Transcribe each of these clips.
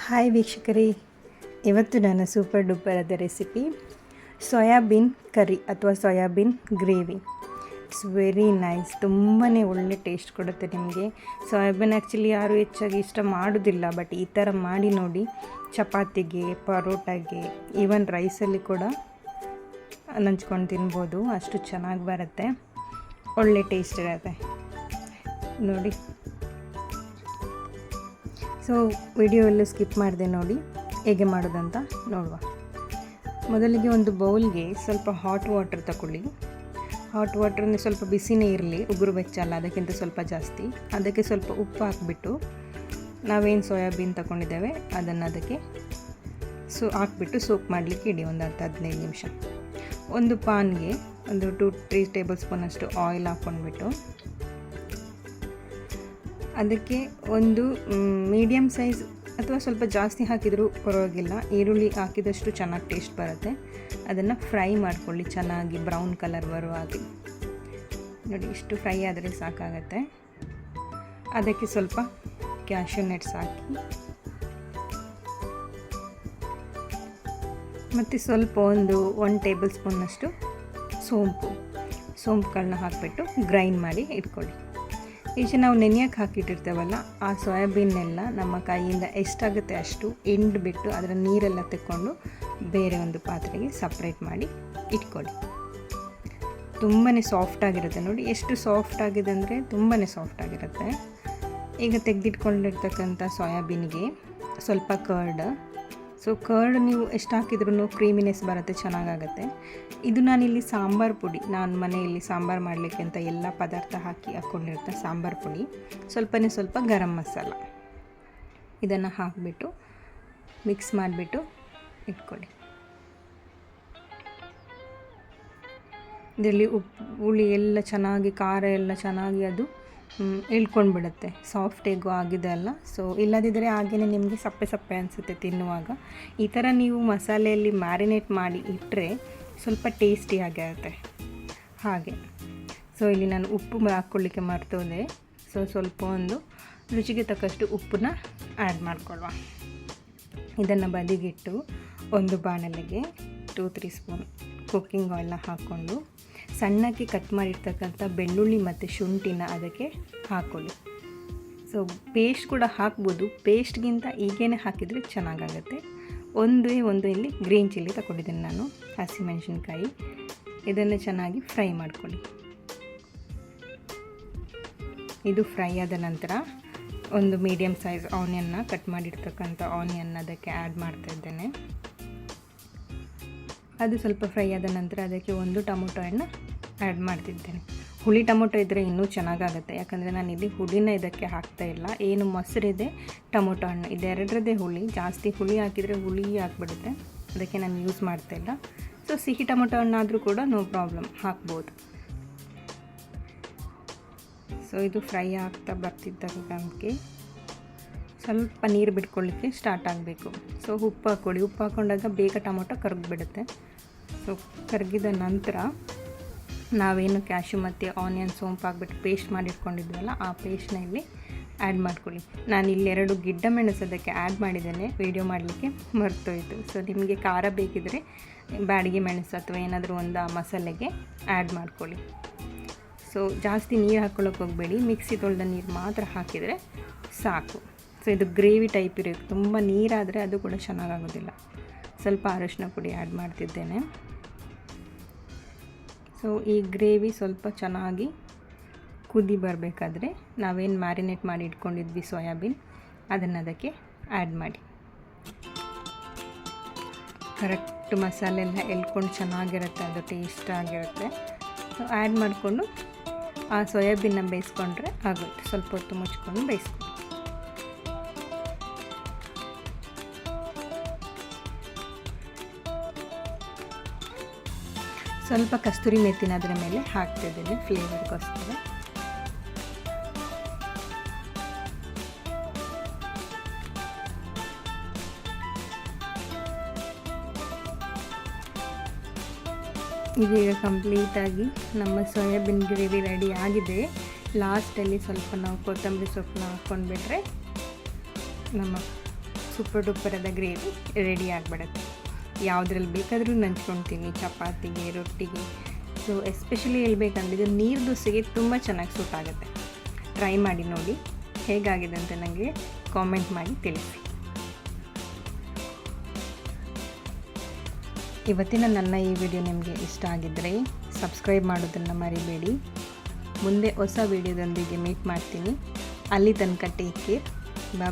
Hi ವೀಕ್ಷಕರೇ, ಇವತ್ತು ನನ್ನ ಸೂಪರ್ ಡೂಪರ್ ಆದ ರೆಸಿಪಿ ಸೋಯಾಬೀನ್ ಕರಿ ಅಥವಾ soybean gravy. It's very nice. ತುಂಬಾ ಒಳ್ಳೆ ಟೇಸ್ಟ್ ಕೊಡುತ್ತೆ ನಿಮಗೆ. ಸೋಯಾಬೀನ್ ಆ್ಯಕ್ಚುಲಿ ಯಾರು ಹೆಚ್ಚಾಗಿ ಇಷ್ಟ ಮಾಡೋದಿಲ್ಲ, ಬಟ್ ಈ ಥರ ಮಾಡಿ ನೋಡಿ. ಚಪಾತಿಗೆ, ಪರೋಟಾಗೆ, ಈವನ್ ರೈಸಲ್ಲಿ ಕೂಡ ನಂಚ್ಕೊಂಡು ತಿನ್ಬೋದು. ಅಷ್ಟು ಚೆನ್ನಾಗಿ ಬರುತ್ತೆ, ಒಳ್ಳೆ ಟೇಸ್ಟ್ ಇರುತ್ತೆ ನೋಡಿ. ಸೊ ವಿಡಿಯೋ ಎಲ್ಲ ಸ್ಕಿಪ್ ಮಾಡಿದೆ ನೋಡಿ, ಹೇಗೆ ಮಾಡೋದಂತ ನೋಡುವ. ಮೊದಲಿಗೆ ಒಂದು ಬೌಲ್ಗೆ ಸ್ವಲ್ಪ ಹಾಟ್ ವಾಟರ್ ತಗೊಳ್ಳಿ. ಹಾಟ್ ವಾಟ್ರನ್ನೇ ಸ್ವಲ್ಪ ಬಿಸಿನೇ ಇರಲಿ, ಉಗುರು ಬೆಚ್ಚಲ್ಲ, ಅದಕ್ಕಿಂತ ಸ್ವಲ್ಪ ಜಾಸ್ತಿ. ಅದಕ್ಕೆ ಸ್ವಲ್ಪ ಉಪ್ಪು ಹಾಕಿಬಿಟ್ಟು ನಾವೇನು ಸೋಯಾಬೀನ್ ತಗೊಂಡಿದ್ದೇವೆ ಅದನ್ನು ಅದಕ್ಕೆ ಹಾಕ್ಬಿಟ್ಟು ಸೋಕ್ ಮಾಡಲಿಕ್ಕೆ ಇಡಿ ಒಂದು 10-15 ನಿಮಿಷ. ಒಂದು ಪಾನ್ಗೆ ಒಂದು 2-3 ಟೇಬಲ್ ಸ್ಪೂನಷ್ಟು ಆಯಿಲ್ ಹಾಕ್ಕೊಂಡ್ಬಿಟ್ಟು ಅದಕ್ಕೆ ಒಂದು ಮೀಡಿಯಮ್ ಸೈಜ್ ಅಥವಾ ಸ್ವಲ್ಪ ಜಾಸ್ತಿ ಹಾಕಿದರೂ ಪರವಾಗಿಲ್ಲ, ಈರುಳ್ಳಿ ಹಾಕಿದಷ್ಟು ಚೆನ್ನಾಗಿ ಟೇಸ್ಟ್ ಬರುತ್ತೆ. ಅದನ್ನು ಫ್ರೈ ಮಾಡ್ಕೊಳ್ಳಿ ಚೆನ್ನಾಗಿ, ಬ್ರೌನ್ ಕಲರ್ ಬರುವ ಹಾಗೆ ನೋಡಿ. ಇಷ್ಟು ಫ್ರೈ ಆದರೆ ಸಾಕಾಗತ್ತೆ. ಅದಕ್ಕೆ ಸ್ವಲ್ಪ ಕ್ಯಾಶ್ಯೂ ನಟ್ಸ್ ಹಾಕಿ ಮತ್ತು ಸ್ವಲ್ಪ ಒಂದು 1 ಟೇಬಲ್ ಸ್ಪೂನಷ್ಟು ಸೋಂಪುಗಳನ್ನ ಹಾಕಿಬಿಟ್ಟು ಗ್ರೈಂಡ್ ಮಾಡಿ ಇಟ್ಕೊಳ್ಳಿ. ಈಗ ನಾವು ನೆನೆಯಕ್ಕೆ ಹಾಕಿಟ್ಟಿರ್ತೇವಲ್ಲ, ಆ ಸೋಯಾಬೀನ್ನೆಲ್ಲ ನಮ್ಮ ಕೈಯಿಂದ ಎಷ್ಟಾಗುತ್ತೆ ಅಷ್ಟು ಬಿಟ್ಟು ಅದರ ನೀರೆಲ್ಲ ತೆಕ್ಕೊಂಡು ಬೇರೆ ಒಂದು ಪಾತ್ರೆಗೆ ಸಪ್ರೇಟ್ ಮಾಡಿ ಇಟ್ಕೊಳ್ಳಿ. ತುಂಬಾ ಸಾಫ್ಟಾಗಿರುತ್ತೆ ನೋಡಿ. ಎಷ್ಟು ಸಾಫ್ಟಾಗಿದೆ ಅಂದರೆ ತುಂಬಾ ಸಾಫ್ಟಾಗಿರುತ್ತೆ. ಈಗ ತೆಗೆದಿಟ್ಕೊಂಡಿರ್ತಕ್ಕಂಥ ಸೋಯಾಬೀನಿಗೆ ಸ್ವಲ್ಪ ಕರ್ಡ್ ನೀವು ಎಷ್ಟು ಹಾಕಿದ್ರೂ ಕ್ರೀಮಿನೆಸ್ ಬರುತ್ತೆ, ಚೆನ್ನಾಗಾಗುತ್ತೆ. ಇದು ನಾನಿಲ್ಲಿ ಸಾಂಬಾರು ಪುಡಿ, ನಾನು ಮನೆಯಲ್ಲಿ ಸಾಂಬಾರು ಮಾಡಲಿಕ್ಕೆ ಅಂತ ಎಲ್ಲ ಪದಾರ್ಥ ಹಾಕ್ಕೊಂಡಿರ್ತೆ ಸಾಂಬಾರು ಪುಡಿ, ಸ್ವಲ್ಪ ಗರಂ ಮಸಾಲ, ಇದನ್ನು ಹಾಕಿಬಿಟ್ಟು ಮಿಕ್ಸ್ ಮಾಡಿಬಿಟ್ಟು ಇಟ್ಕೊಳ್ಳಿ. ಇದರಲ್ಲಿ ಉಪ್ಪು ಹುಳಿ ಎಲ್ಲ ಚೆನ್ನಾಗಿ, ಖಾರ ಎಲ್ಲ ಚೆನ್ನಾಗಿ ಅದು ಇಳ್ಕೊಂಡ್ಬಿಡುತ್ತೆ. ಸಾಫ್ಟ್ ಹೇಗೋ ಆಗಿದೆ ಅಲ್ಲ. ಸೊ ಇಲ್ಲದಿದ್ದರೆ ಹಾಗೆಯೇ ನಿಮಗೆ ಸಪ್ಪೆ ಅನಿಸುತ್ತೆ ತಿನ್ನುವಾಗ. ಈ ಥರ ನೀವು ಮಸಾಲೆಯಲ್ಲಿ ಮ್ಯಾರಿನೇಟ್ ಮಾಡಿ ಇಟ್ಟರೆ ಸ್ವಲ್ಪ ಟೇಸ್ಟಿಯಾಗಿರುತ್ತೆ ಹಾಗೆ. ಸೊ ಇಲ್ಲಿ ನಾನು ಉಪ್ಪು ಹಾಕ್ಕೊಳ್ಳಿಕ್ಕೆ ಮರ್ತೋದೆ. ಸೊ ಸ್ವಲ್ಪ ಒಂದು ರುಚಿಗೆ ತಕ್ಕಷ್ಟು ಉಪ್ಪನ್ನ ಆ್ಯಡ್ ಮಾಡ್ಕೊಳ್ಳುವ. ಇದನ್ನು ಬದಿಗಿಟ್ಟು ಒಂದು ಬಾಣಲೆಗೆ 2-3 ಸ್ಪೂನ್ ಕುಕ್ಕಿಂಗ್ ಆಯಿಲ್ನ ಹಾಕ್ಕೊಂಡು ಸಣ್ಣಕ್ಕೆ ಕಟ್ ಮಾಡಿರ್ತಕ್ಕಂಥ ಬೆಳ್ಳುಳ್ಳಿ ಮತ್ತು ಶುಂಠಿನ ಅದಕ್ಕೆ ಹಾಕ್ಕೊಳ್ಳಿ. ಸೊ ಪೇಸ್ಟ್ ಕೂಡ ಹಾಕ್ಬೋದು, ಪೇಸ್ಟ್ಗಿಂತ ಈಗೇನೆ ಹಾಕಿದರೆ ಚೆನ್ನಾಗಾಗುತ್ತೆ. ಒಂದು ಇಲ್ಲಿ ಗ್ರೀನ್ ಚಿಲ್ಲಿ ತಗೊಂಡಿದ್ದೀನಿ ನಾನು, ಹಸಿಮೆಣಸಿನ್ಕಾಯಿ. ಇದನ್ನು ಚೆನ್ನಾಗಿ ಫ್ರೈ ಮಾಡ್ಕೊಳ್ಳಿ. ಇದು ಫ್ರೈ ಆದ ನಂತರ ಒಂದು ಮೀಡಿಯಮ್ ಸೈಜ್ ಆನಿಯನ್ನ, ಕಟ್ ಮಾಡಿರ್ತಕ್ಕಂಥ ಆನಿಯನ್ನ ಅದಕ್ಕೆ ಆ್ಯಡ್ ಮಾಡ್ತಾಯಿದ್ದೇನೆ. ಅದು ಸ್ವಲ್ಪ ಫ್ರೈ ಆದ ನಂತರ ಅದಕ್ಕೆ ಒಂದು ಟೊಮೊಟೊ ಹಣ್ಣು ಆ್ಯಡ್ ಮಾಡ್ತಿದ್ದೇನೆ. ಹುಳಿ ಟೊಮೊಟೊ ಇದ್ದರೆ ಇನ್ನೂ ಚೆನ್ನಾಗಾಗುತ್ತೆ, ಯಾಕಂದರೆ ನಾನು ಇಲ್ಲಿ ಹುಳಿನ ಇದಕ್ಕೆ ಹಾಕ್ತಾಯಿಲ್ಲ. ಏನು ಮೊಸರಿದೆ, ಟೊಮೊಟೊ ಹಣ್ಣು, ಇದೆರಡರದ್ದೇ ಹುಳಿ. ಜಾಸ್ತಿ ಹುಳಿ ಹಾಕಿದರೆ ಹುಳಿ ಆಗಿಬಿಡುತ್ತೆ, ಅದಕ್ಕೆ ನಾನು ಯೂಸ್ ಮಾಡ್ತಾಯಿಲ್ಲ. ಸೊ ಸಿಹಿ ಟೊಮೊಟೊ ಹಣ್ಣಾದರೂ ಕೂಡ ನೋ ಪ್ರಾಬ್ಲಮ್, ಹಾಕ್ಬೋದು. ಸೊ ಇದು ಫ್ರೈ ಆಗ್ತಾ ಬರ್ತಿದ್ದಕ್ಕೆ ಸ್ವಲ್ಪ ನೀರು ಬಿಟ್ಕೊಳ್ಳಿಕ್ಕೆ ಸ್ಟಾರ್ಟ್ ಆಗಬೇಕು. ಸೊ ಉಪ್ಪು ಹಾಕ್ಕೊಳ್ಳಿ. ಉಪ್ಪು ಹಾಕ್ಕೊಂಡಾಗ ಬೇಗ ಟೊಮೊಟೊ ಕರಗಿಬಿಡುತ್ತೆ. ಸೊ ಕರಗಿದ ನಂತರ ನಾವೇನು ಕ್ಯಾಶ್ಯೂ ಮತ್ತು ಆನಿಯನ್ ಸೋಂಪು ಹಾಕ್ಬಿಟ್ಟು ಪೇಸ್ಟ್ ಮಾಡಿಟ್ಕೊಂಡಿದ್ವಲ್ಲ, ಆ ಪೇಸ್ಟ್ನ ಇಲ್ಲಿ ಆ್ಯಡ್ ಮಾಡ್ಕೊಳ್ಳಿ. ನಾನಿಲ್ಲಿ 2 ಗಿಡ್ಡ ಮೆಣಸು ಅದಕ್ಕೆ ಆ್ಯಡ್ ಮಾಡಿದ್ದೇನೆ, ವೀಡಿಯೋ ಮಾಡಲಿಕ್ಕೆ ಮರ್ತೋಯ್ತು. ಸೊ ನಿಮಗೆ ಖಾರ ಬೇಕಿದ್ದರೆ ಬ್ಯಾಡಿಗೆ ಮೆಣಸು ಅಥವಾ ಏನಾದರೂ ಒಂದು ಮಸಾಲೆಗೆ ಆ್ಯಡ್ ಮಾಡ್ಕೊಳ್ಳಿ. ಸೊ ಜಾಸ್ತಿ ನೀರು ಹಾಕ್ಕೊಳ್ಳೋಕೆ ಹೋಗಬೇಡಿ, ಮಿಕ್ಸಿ ತೊಳೆದ ನೀರು ಮಾತ್ರ ಹಾಕಿದರೆ ಸಾಕು. ಸೊ ಇದು ಗ್ರೇವಿ ಟೈಪ್ ಇರುತ್ತೆ, ತುಂಬ ನೀರಾದರೆ ಅದು ಕೂಡ ಚೆನ್ನಾಗಾಗೋದಿಲ್ಲ. ಸ್ವಲ್ಪ ಅರಿಶಿನ ಪುಡಿ ಆ್ಯಡ್ ಮಾಡ್ತಿದ್ದೇನೆ. ಸೊ ಈ ಗ್ರೇವಿ ಸ್ವಲ್ಪ ಚೆನ್ನಾಗಿ ಕುದಿ ಬರಬೇಕಾದ್ರೆ ನಾವೇನು ಮ್ಯಾರಿನೇಟ್ ಮಾಡಿ ಇಟ್ಕೊಂಡಿದ್ವಿ ಸೋಯಾಬೀನ್, ಅದನ್ನು ಅದಕ್ಕೆ ಆ್ಯಡ್ ಮಾಡಿ. ಕರೆಕ್ಟ್ ಮಸಾಲೆ ಎಲ್ಲ ಎಳ್ಕೊಂಡು ಚೆನ್ನಾಗಿರುತ್ತೆ, ಅದು ಟೇಸ್ಟ್ ಆಗಿರುತ್ತೆ. ಸೊ ಆ್ಯಡ್ ಮಾಡಿಕೊಂಡು ಆ ಸೋಯಾಬೀನ್ನ ಬೇಯಿಸ್ಕೊಂಡ್ರೆ ಆಗುತ್ತೆ. ಸ್ವಲ್ಪ ಹೊತ್ತು ಮುಚ್ಕೊಂಡು ಬೇಯಿಸ್ಕೊಂಡು ಸ್ವಲ್ಪ ಕಸ್ತೂರಿ ಮೆಥಿನ ಅದರ ಮೇಲೆ ಹಾಕ್ತಿದ್ದೀನಿ ಫ್ಲೇವರ್ಗೋಸ್ಕರ. ಇದೀಗ ಕಂಪ್ಲೀಟಾಗಿ ನಮ್ಮ ಸೋಯಾಬೀನ್ ಗ್ರೇವಿ ರೆಡಿ ಆಗಿದೆ. ಲಾಸ್ಟಲ್ಲಿ ಸ್ವಲ್ಪ ನಾವು ಕೊತ್ತಂಬರಿ ಸೊಪ್ಪನ್ನ ಹಾಕ್ಕೊಂಡ್ಬಿಟ್ರೆ ನಮ್ಮ ಸೂಪರ್ ಡೂಪರಾದ ಗ್ರೇವಿ ರೆಡಿ ಆಗಿಬಿಡುತ್ತೆ. ಯಾವುದ್ರಲ್ಲಿ ಬೇಕಾದರೂ ನಂಚ್ಕೊಳ್ತೀನಿ, ಚಪಾತಿಗೆ, ರೊಟ್ಟಿಗೆ. ಸೊ ಎಸ್ಪೆಷಲಿ ಹೇಳ್ಬೇಕಂದ್ರೆ ಇದು ನೀರು ದೋಸೆಗೆ ತುಂಬ ಚೆನ್ನಾಗಿ ಸೂಟ್ ಆಗುತ್ತೆ. ಟ್ರೈ ಮಾಡಿ ನೋಡಿ, ಹೇಗಾಗಿದೆ ಅಂತ ನನಗೆ ಕಾಮೆಂಟ್ ಮಾಡಿ ತಿಳಿಸಿ. ಇವತ್ತಿನ ನನ್ನ ಈ ವಿಡಿಯೋ ನಿಮಗೆ ಇಷ್ಟ ಆಗಿದ್ದರೆ ಸಬ್ಸ್ಕ್ರೈಬ್ ಮಾಡೋದನ್ನು ಮರಿಬೇಡಿ. ಮುಂದೆ ಹೊಸ ವಿಡಿಯೋದೊಂದಿಗೆ ಮೀಟ್ ಮಾಡ್ತೀನಿ. ಅಲ್ಲಿ ತನಕ ಟೇಕ್ ಕೇರ್.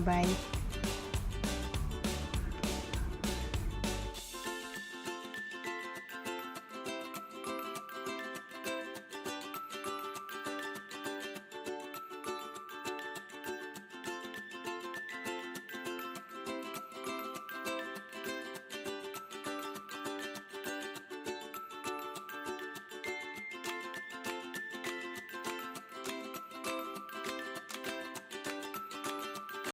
ಬಾಯ್.